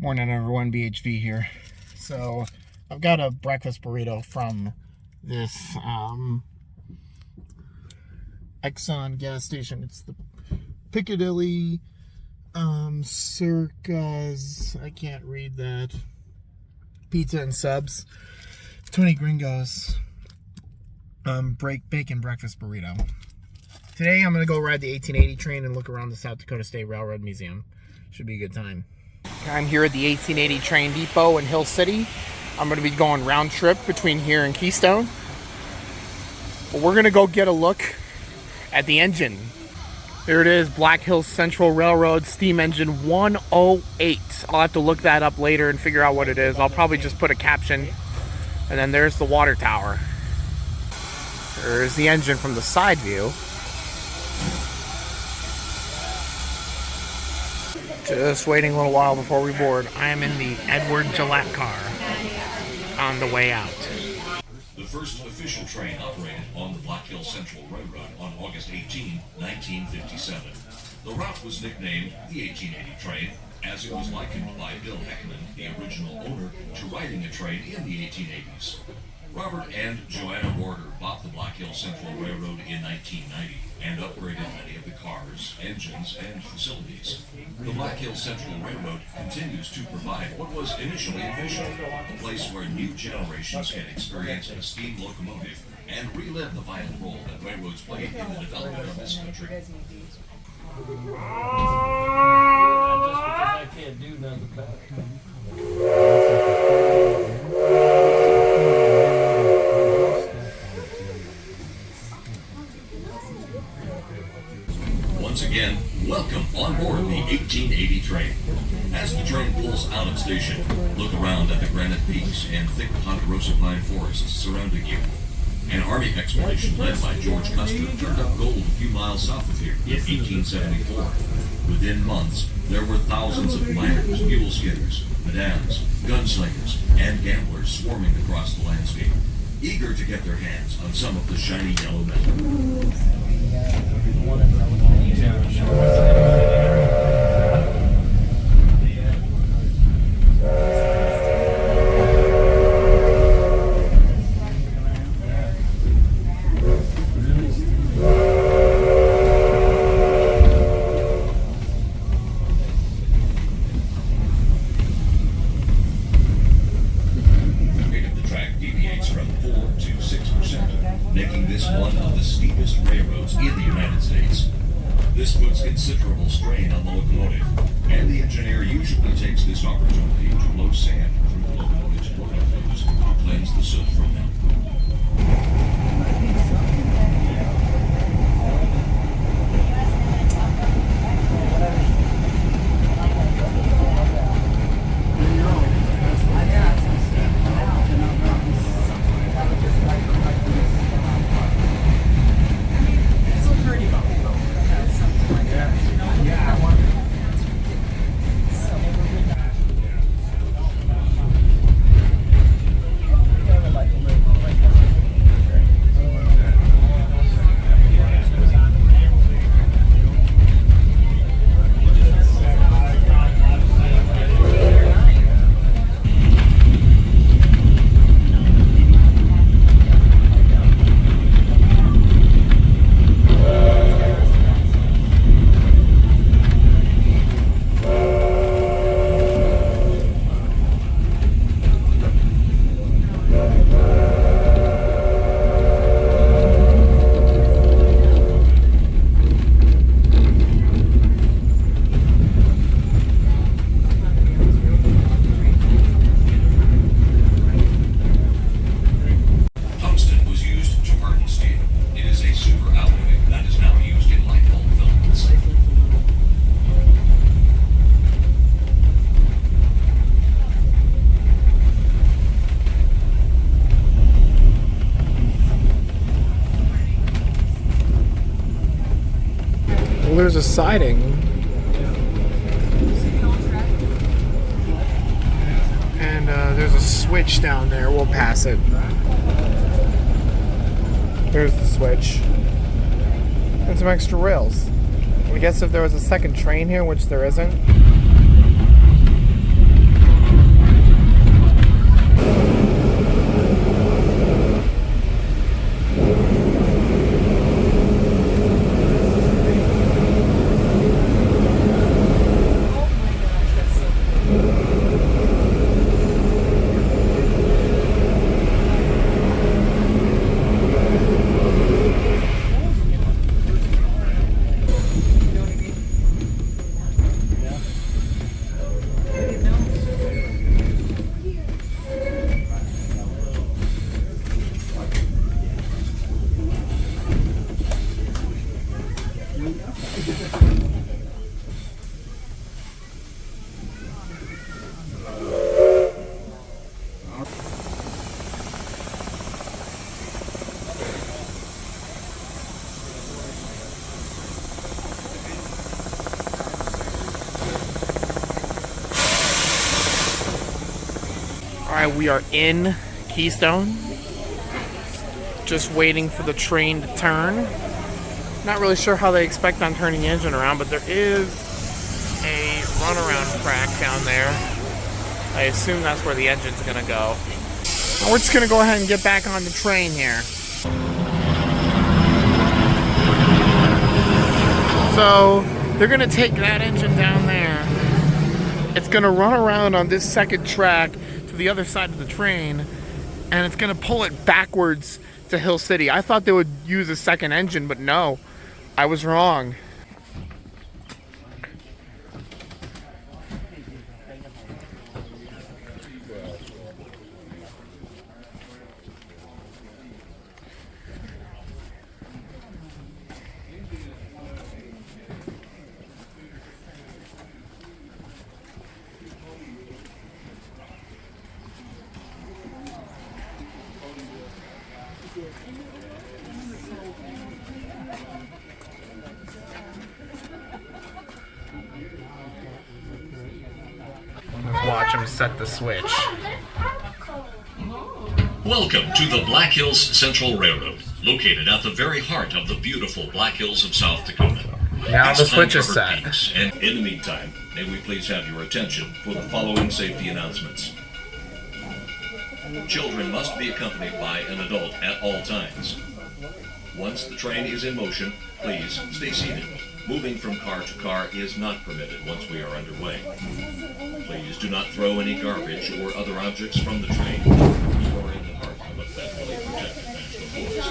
Morning everyone, BHV here. So I've got a breakfast burrito from this Exxon gas station. It's the Piccadilly Circus, I can't read that, Pizza and Subs, Tony Gringo's bacon breakfast burrito. Today I'm going to go ride the 1880 train and look around the South Dakota State Railroad Museum. Should be a good time. I'm here at the 1880 train depot in Hill City. I'm going to be going round trip between here and Keystone. But we're going to go get a look at the engine. There it is, Black Hills Central Railroad steam engine 108. I'll have to look that up later and figure out what it is. I'll probably just put a caption. And then there's the water tower. There's the engine from the side view. Just waiting a little while before we board. I am in the Edward Gillette car on the way out. The first official train operated on the Black Hills Central Railroad on August 18, 1957. The route was nicknamed the 1880 train, as it was likened by Bill Heckman, the original owner, to riding a train in the 1880s. Robert and Joanna Warder bought the Black Hills Central Railroad in 1990 and upgraded many of the cars, engines, and facilities. The Black Hills Central Railroad continues to provide what was initially envisioned, a place where new generations can experience a steam locomotive and relive the vital role that railroads played in the development of this country. Just because I can't do nothing about it. Once again, welcome on board the 1880 train. As the train pulls out of station, look around at the granite peaks and thick ponderosa pine forests surrounding you. An army expedition led by George Custer turned up gold a few miles south of here in 1874. Within months, there were thousands of miners, mule skidders, madams, gunslingers, and gamblers swarming across the landscape, eager to get their hands on some of the shiny yellow metal. Making this one of the steepest railroads in the United States. This puts considerable strain on the locomotive, and the engineer usually takes this opportunity to blow sand through the locomotive's blower flues to cleanse the soot from them. Well, there's a siding. And there's a switch down there. We'll pass it. There's the switch. And some extra rails. I guess if there was a second train here, which there isn't, Alright, we are in Keystone. Just waiting for the train to turn. Not really sure how they expect on turning the engine around, but there is a runaround track down there. I assume that's where the engine's gonna go. And we're just gonna go ahead and get back on the train here. So they're gonna take that engine down there. It's gonna run around on this second track to the other side of the train, and it's gonna pull it backwards to Hill City. I thought they would use a second engine, but no, I was wrong. Let's watch him set the switch. Welcome to the Black Hills Central Railroad, located at the very heart of the beautiful Black Hills of South Dakota. Now the It's switch is time-covered set. peaks, and in the meantime, may we please have your attention for the following safety announcements. Children must be accompanied by an adult at all times. Once the train is in motion, please stay seated. Moving from car to car is not permitted once we are underway. Please do not throw any garbage or other objects from the train. You are in the heart of a federally protected national forest.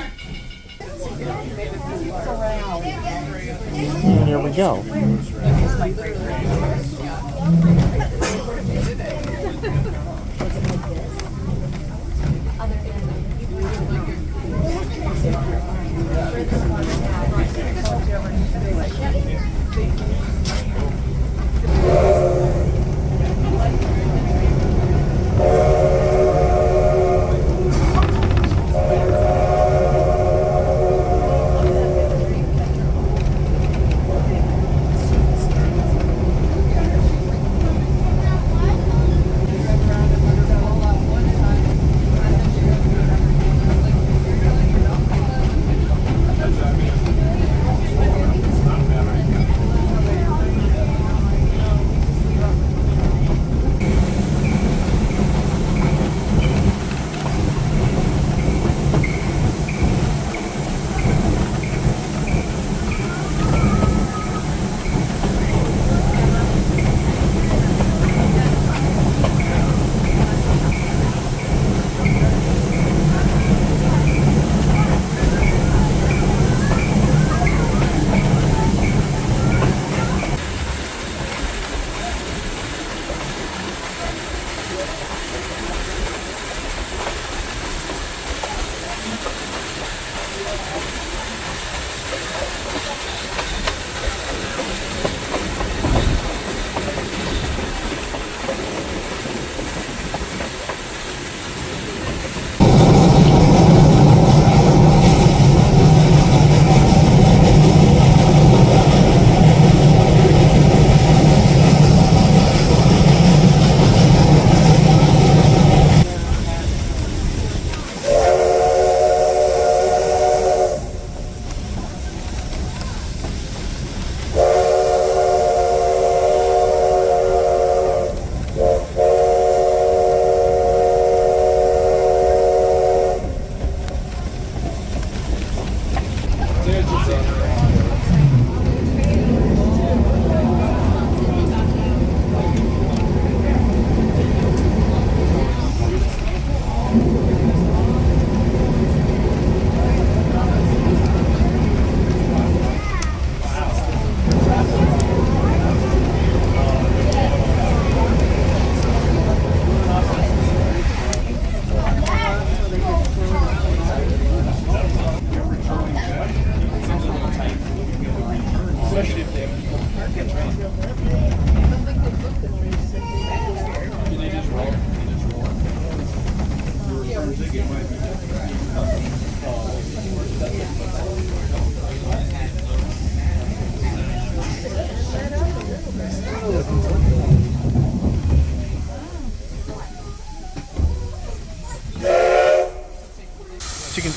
Here we go.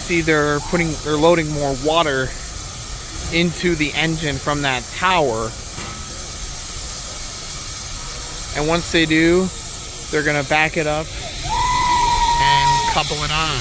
See, they're loading more water into the engine from that tower. And once they do, they're gonna back it up and couple it on.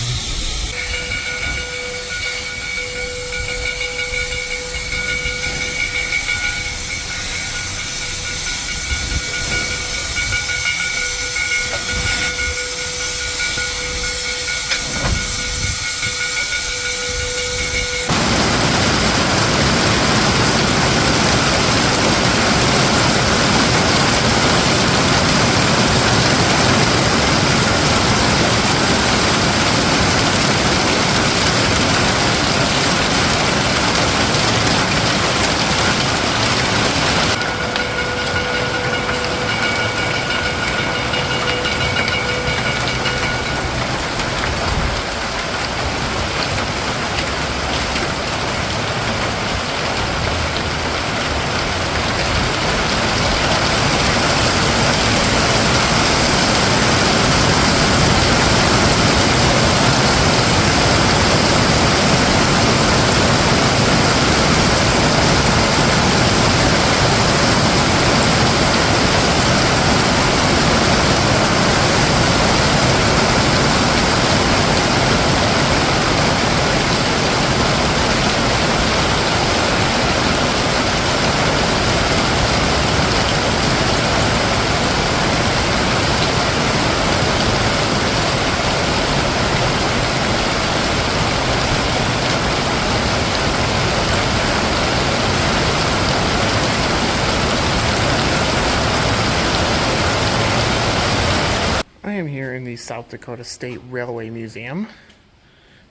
I am here in the South Dakota State Railway Museum,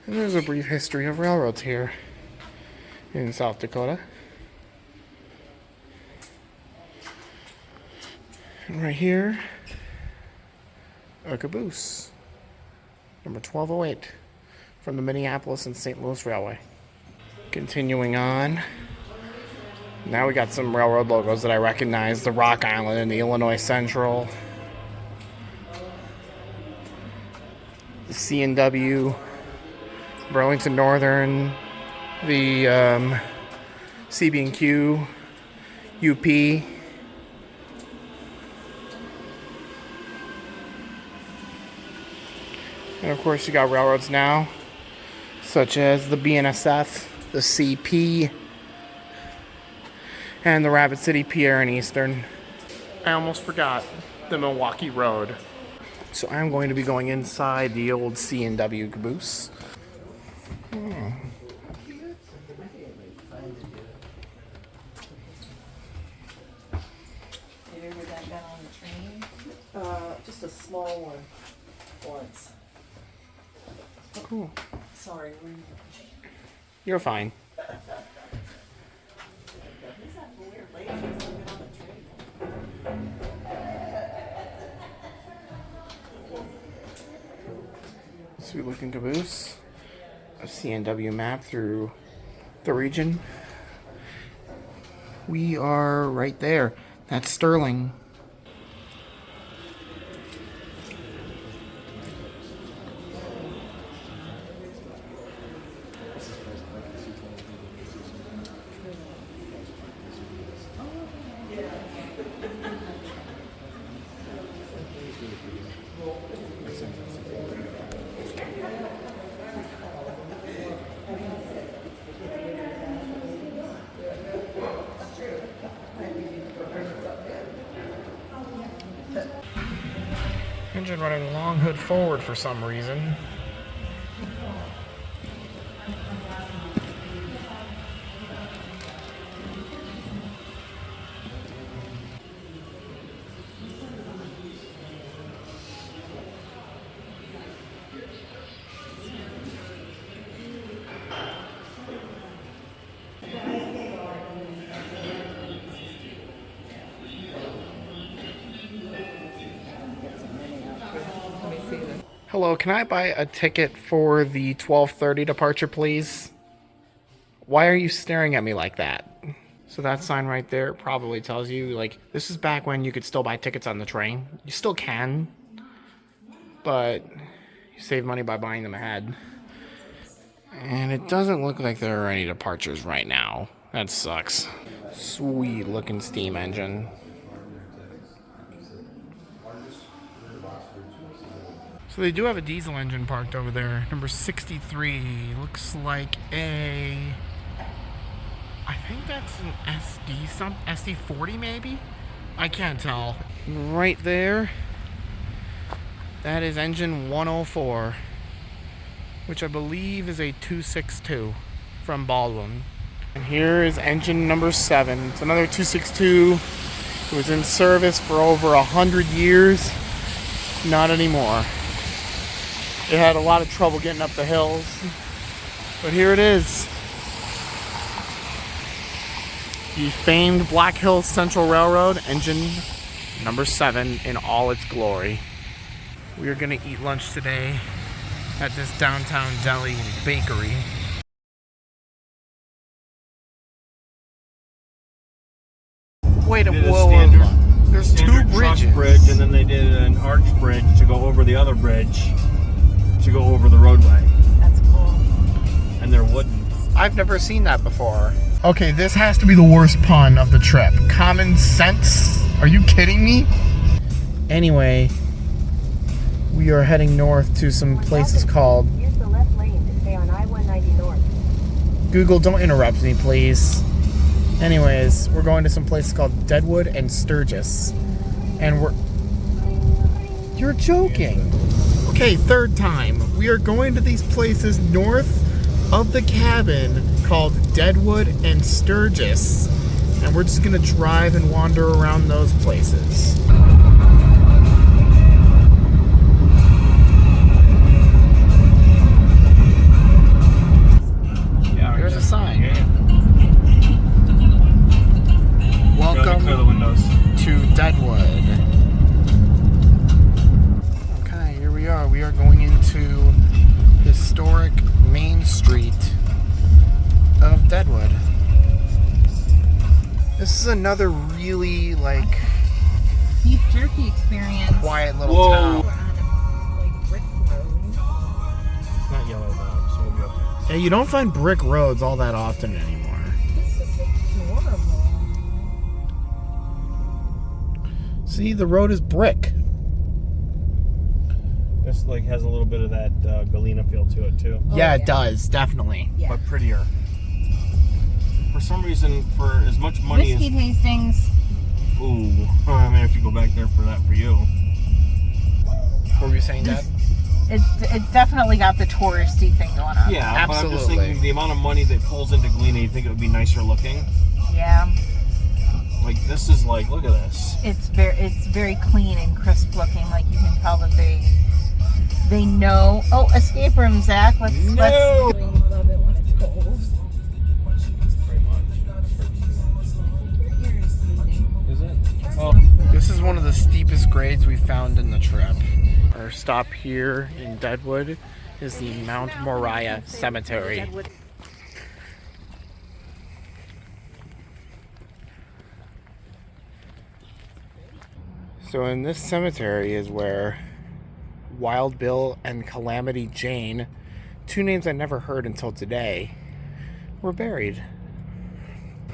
and there's a brief history of railroads here in South Dakota. And right here, a caboose, number 1208, from the Minneapolis and St. Louis Railway. Continuing on, now we got some railroad logos that I recognize, the Rock Island and the Illinois Central, the C&W, Burlington Northern, the CB&Q, UP, and of course you got railroads now, such as the BNSF, the CP, and the Rapid City Pierre and Eastern. I almost forgot the Milwaukee Road. So I'm going to be going inside the old C&W caboose. You ever got on the train? Just a small one once. Cool. Sorry, You're fine. Sweet looking caboose. A C&W map through the region. We are right there. That's Sterling. Engine running long hood forward for some reason. Hello, can I buy a ticket for the 12:30 departure, please? Why are you staring at me like that? So that sign right there probably tells you, like, this is back when you could still buy tickets on the train. You still can, but you save money by buying them ahead. And it doesn't look like there are any departures right now. That sucks. Sweet looking steam engine. So they do have a diesel engine parked over there. Number 63. Looks like a... I think that's an SD40 maybe? I can't tell. Right there. That is engine 104. Which I believe is a 262 from Baldwin. And here is engine number 7. It's another 262. It was in service for over 100 years. Not anymore. It had a lot of trouble getting up the hills. But here it is. The famed Black Hills Central Railroad, engine number 7 in all its glory. We are going to eat lunch today at this downtown deli and bakery. Wait a minute, there's two bridges. Bridge, and then they did an arch bridge to go over the other bridge to go over the roadway. That's cool. And they're wooden. I've never seen that before. Okay, this has to be the worst pun of the trip. Common sense? Are you kidding me? Anyway, we are heading north to some places called... Use the left lane to stay on I-190 North. Google, don't interrupt me, please. Anyways, we're going to some places called Deadwood and Sturgis. And we're... You're joking. Okay, third time. We are going to these places north of the cabin called Deadwood and Sturgis. And we're just going to drive and wander around those places. Yeah, There's a sign. Yeah. Welcome Clear the windows. to Deadwood. Okay, here we are. We are going into historic Main Street of Deadwood. This is another really, like, Beef jerky experience. quiet little Whoa. town. We're on a like brick road. It's not yellow though, so we'll be okay. Yeah, you don't find brick roads all that often anymore. This is adorable. See, the road is brick. This like has a little bit of that Galena feel to it too, Oh, Yeah, yeah. it does, definitely. Yeah. but prettier. For some reason, for as much money Whiskey tastings. as ooh, I mean, if you go back there for that for you. What were you saying, Dad? It's definitely got the touristy thing going on. Yeah, but I'm just Absolutely. thinking the amount of money that pulls into Galena, you think it would be nicer looking. Yeah. Like this is like, look at this. It's very clean and crisp looking. Like you can tell that they know. Oh, escape room, Zach. Let's. No. Love it when it's cold. Is it? Oh, This is one of the steepest grades we found in the trip. Our stop here in Deadwood is the Mount Moriah Cemetery. Deadwood. So in this cemetery is where Wild Bill and Calamity Jane, two names I never heard until today, were buried.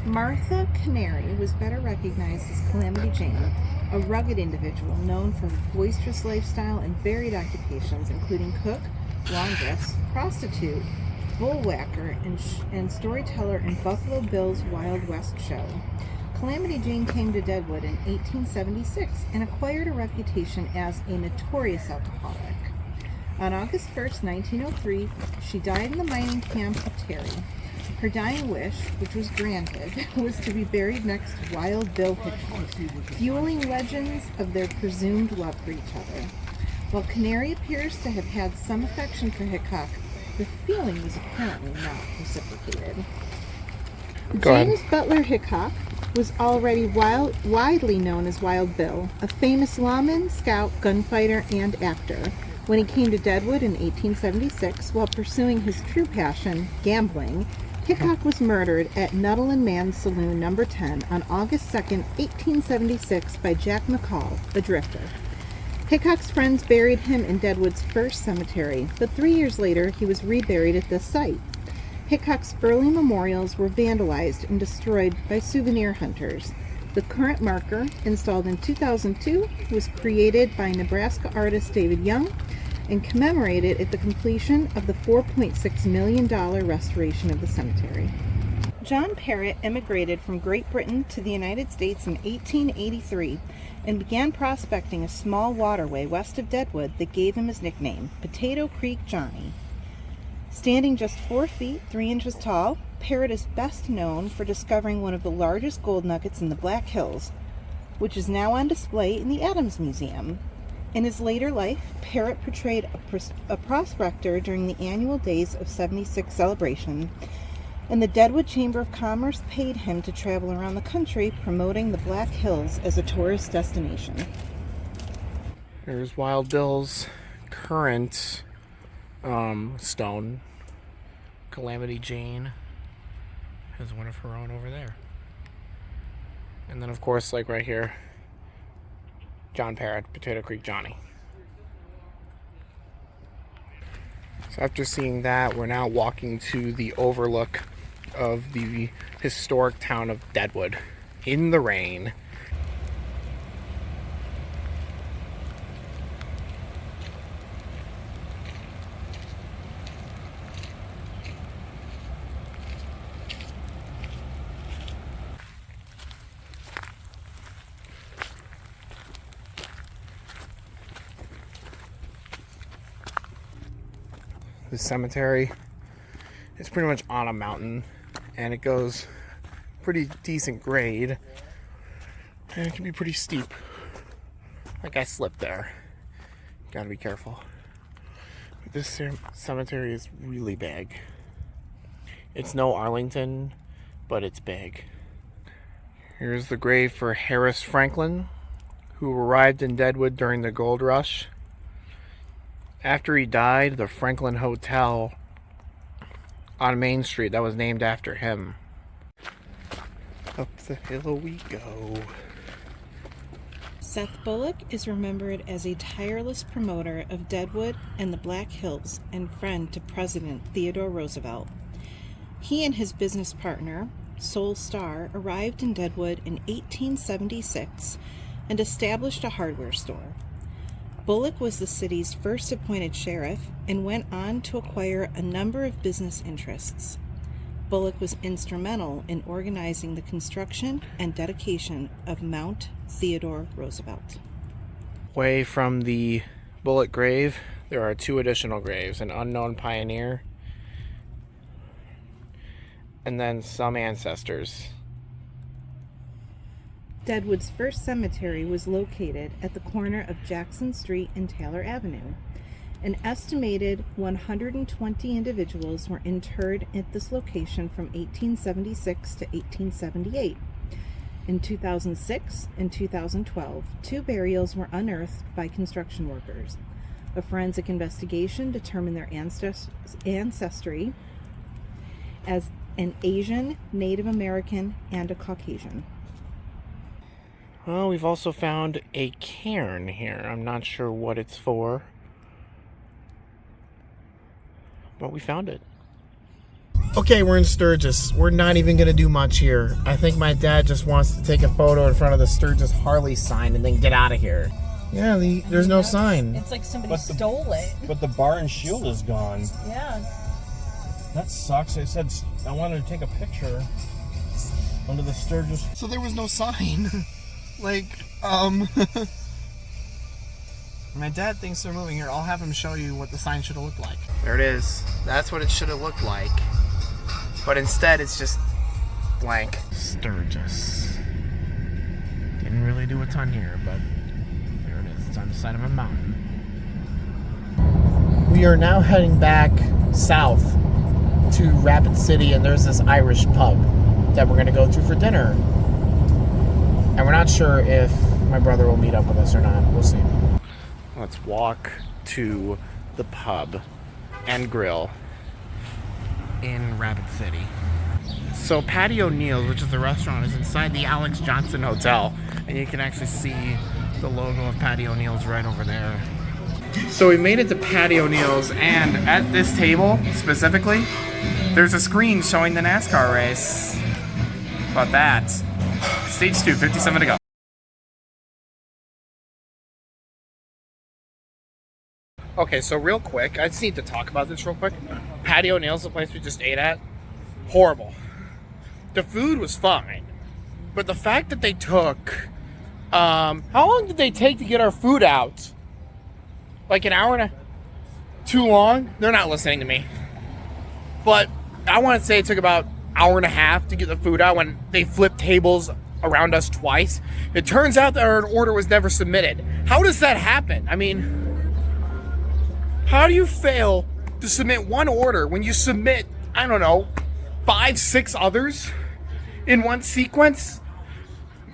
Martha Canary was better recognized as Calamity Jane, a rugged individual known for her boisterous lifestyle and varied occupations, including cook, laundress, prostitute, bullwhacker, and storyteller in Buffalo Bill's Wild West show. Calamity Jane came to Deadwood in 1876 and acquired a reputation as a notorious alcoholic. On August 1st, 1903, she died in the mining camp of Terry. Her dying wish, which was granted, was to be buried next to Wild Bill Hickok, fueling legends of their presumed love for each other. While Canary appears to have had some affection for Hickok, the feeling was apparently not reciprocated. Go ahead. James Butler Hickok was already widely known as Wild Bill, a famous lawman, scout, gunfighter, and actor. When he came to Deadwood in 1876 while pursuing his true passion, gambling, Hickok was murdered at Nuttall and Mann's Saloon No. 10 on August 2nd, 1876 by Jack McCall, the drifter. Hickok's friends buried him in Deadwood's first cemetery, but 3 years later he was reburied at this site, Hickok's early memorials were vandalized and destroyed by souvenir hunters. The current marker, installed in 2002, was created by Nebraska artist David Young and commemorated at the completion of the $4.6 million restoration of the cemetery. John Parrott immigrated from Great Britain to the United States in 1883 and began prospecting a small waterway west of Deadwood that gave him his nickname, Potato Creek Johnny. Standing just 4 feet 3 inches tall, Parrott is best known for discovering one of the largest gold nuggets in the Black Hills, which is now on display in the Adams Museum. In his later life, Parrott portrayed a prospector during the annual Days of 76 celebration, and the Deadwood Chamber of Commerce paid him to travel around the country promoting the Black Hills as a tourist destination. Here's Wild Bill's current stone. Calamity Jane has one of her own over there. And then, of course, like right here, John Parrott, Potato Creek Johnny. So after seeing that, we're now walking to the overlook of the historic town of Deadwood in the rain. The cemetery is pretty much on a mountain, and it goes pretty decent grade, and it can be pretty steep. Like I slipped there. Gotta be careful. But this cemetery is really big. It's no Arlington, but it's big. Here's the grave for Harris Franklin, who arrived in Deadwood during the gold rush. After he died, the Franklin Hotel on Main Street that was named after him. Up the hill we go. Seth Bullock is remembered as a tireless promoter of Deadwood and the Black Hills and friend to President Theodore Roosevelt. He and his business partner, Sol Starr, arrived in Deadwood in 1876 and established a hardware store. Bullock was the city's first appointed sheriff and went on to acquire a number of business interests. Bullock was instrumental in organizing the construction and dedication of Mount Theodore Roosevelt. Away from the Bullock grave, there are 2 additional graves, an unknown pioneer and then some ancestors. Deadwood's first cemetery was located at the corner of Jackson Street and Taylor Avenue. An estimated 120 individuals were interred at this location from 1876 to 1878. In 2006 and 2012, 2 burials were unearthed by construction workers. A forensic investigation determined their ancestry as an Asian, Native American, and a Caucasian. Well, we've also found a cairn here. I'm not sure what it's for, but we found it. Okay, we're in Sturgis. We're not even going to do much here. I think my dad just wants to take a photo in front of the Sturgis Harley sign and then get out of here. Yeah, there's no sign. It's like somebody stole it. But the bar and shield is gone. Yeah. That sucks. I said I wanted to take a picture under the Sturgis. So there was no sign. My dad thinks they're moving here. I'll have him show you what the sign should have looked like. There it is. That's what it should have looked like. But instead, it's just blank. Sturgis. Didn't really do a ton here, but there it is. It's on the side of a mountain. We are now heading back south to Rapid City, and there's this Irish pub that we're going to go to for dinner. And we're not sure if my brother will meet up with us or not. We'll see. Let's walk to the pub and grill in Rapid City. So Patty O'Neill's, which is the restaurant, is inside the Alex Johnson Hotel. And you can actually see the logo of Patty O'Neill's right over there. So we made it to Patty O'Neill's, and at this table specifically, there's a screen showing the NASCAR race. How about that? Stage 2, 57 to go. Okay, so real quick, I just need to talk about this real quick. Patty O'Neill's, the place we just ate at, horrible. The food was fine, but the fact that they took, how long did they take to get our food out? Like an hour and a, too long? They're not listening to me. But I want to say it took about an hour and a half to get the food out when they flipped tables around us twice. It turns out that our order was never submitted. How does that happen? I mean, how do you fail to submit one order when you submit, I don't know, 5, 6 others in one sequence?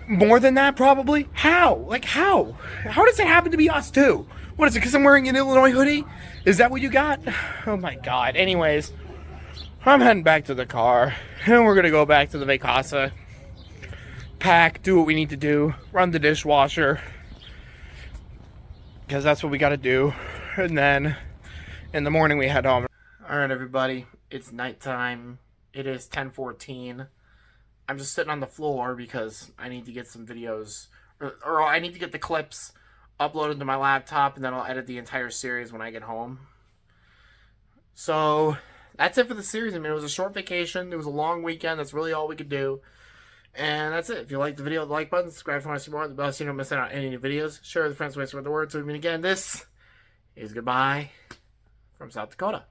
More than that, probably. How? Like, how? How does it happen to be us too? What is it, because I'm wearing an Illinois hoodie? Is that what you got? Oh my God. Anyways, I'm heading back to the car, and we're going to go back to the Vacasa, pack, do what we need to do, run the dishwasher, because that's what we got to do. And then in the morning we head home. All right, everybody, it's nighttime. It is 10:14. I'm just sitting on the floor because I need to get some videos, or I need to get the clips uploaded to my laptop, and then I'll edit the entire series when I get home. So that's it for the series. I mean, it was a short vacation. It was a long weekend. That's really all we could do. And that's it. If you like the video, the like button, subscribe if you want to see more. The bell so you don't miss out on any new videos. Share with friends, spread the word. So we meet again. This is goodbye from South Dakota.